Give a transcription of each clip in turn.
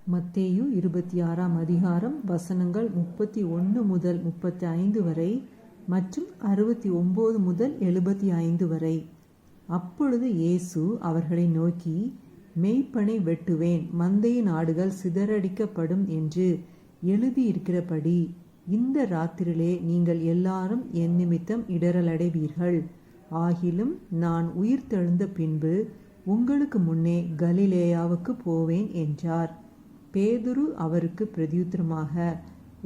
மத்தேயு 26ஆம் அதிகாரம் வசனங்கள் 31 முதல் 35 வரை மற்றும் 69 முதல் 75 வரை. அப்பொழுது இயேசு அவர்களை நோக்கி, மெய்ப்பனை வெட்டுவேன், மந்தையின் ஆடுகள் சிதறடிக்கப்படும் என்று எழுதியிருக்கிறபடி இந்த ராத்திரியிலே நீங்கள் எல்லாரும் என் நிமித்தம் இடறலடைவீர்கள். ஆகிலும் நான் உயிர்த்தெழுந்த பின்பு உங்களுக்கு முன்னே கலிலேயாவுக்கு போவேன் என்றார். பேதுரு அவருக்கு பிரதியுத்தரமாக,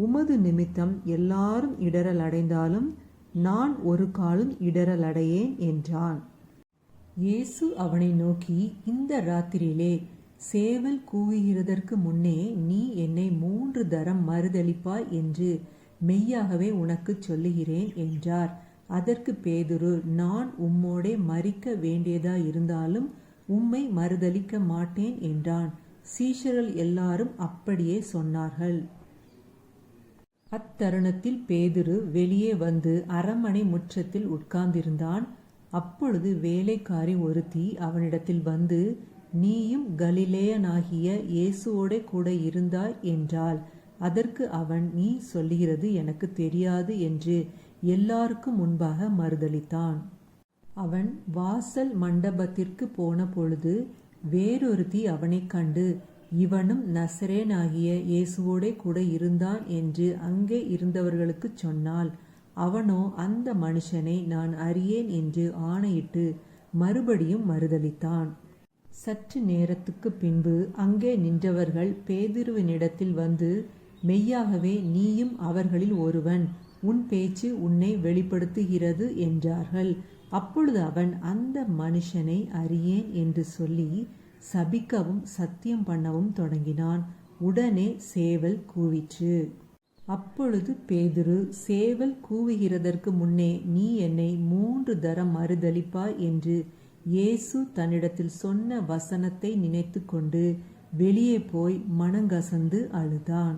உமது நிமித்தம் எல்லாரும் இடறலடைந்தாலும் நான் ஒரு காலும் இடறலடையேன் என்றான். இயேசு அவனை நோக்கி, இந்த ராத்திரியிலே சேவல் கூவுகிறதற்கு முன்னே நீ என்னை 3 தரம் மறுதலிப்பாய் என்று மெய்யாகவே உனக்குச் சொல்லுகிறேன் என்றார். அதற்கு பேதுரு, நான் உம்மோடே மரிக்க வேண்டியதாயிருந்தாலும் உம்மை மறுதலிக்க மாட்டேன் என்றான். சீஷர்கள் எல்லாரும் அப்படியே சொன்னார்கள். அத்தருணத்தில் பேதுரு வெளியே வந்து அரண்மனை முற்றத்தில் உட்கார்ந்திருந்தான். அப்பொழுது வேலைக்காரி ஒருத்தி அவனிடத்தில் வந்து, நீயும் கலிலேயனாகிய இயேசுவோடே கூட இருந்தாய் என்றாள். அதற்கு அவன், நீ சொல்லுகிறது எனக்கு தெரியாது என்று எல்லாருக்கும் முன்பாக மறுதலித்தான். அவன் வாசல் மண்டபத்திற்கு போன பொழுது வேறொருத்தி அவனைக் கண்டு, இவனும் நசரேனாகிய இயேசுவோடே கூட இருந்தான் என்று அங்கே இருந்தவர்களுக்குச் சொன்னாள். அவனோ அந்த மனுஷனை நான் அறியேன் என்று ஆணையிட்டு மறுபடியும் மறுதலித்தான். சற்று நேரத்துக்கு பின்பு அங்கே நின்றவர்கள் பேதுருவினிடத்தில் வந்து, மெய்யாகவே நீயும் அவர்களில் ஒருவன், உன் பேச்சு உன்னை வெளிப்படுத்துகிறது என்றார்கள். அப்பொழுது அவன் அந்த மனுஷனை அறியேன் என்று சொல்லி சபிக்கவும் சத்தியம் பண்ணவும் தொடங்கினான். உடனே சேவல் கூவிற்று. அப்பொழுது பேதுரு, சேவல் கூவுகிறதற்கு முன்னே நீ என்னை 3 தரம் மறுதலிப்பாய் என்று இயேசு தன்னிடத்தில் சொன்ன வசனத்தை நினைத்து கொண்டு வெளியே போய் மனங்கசந்து அழுதான்.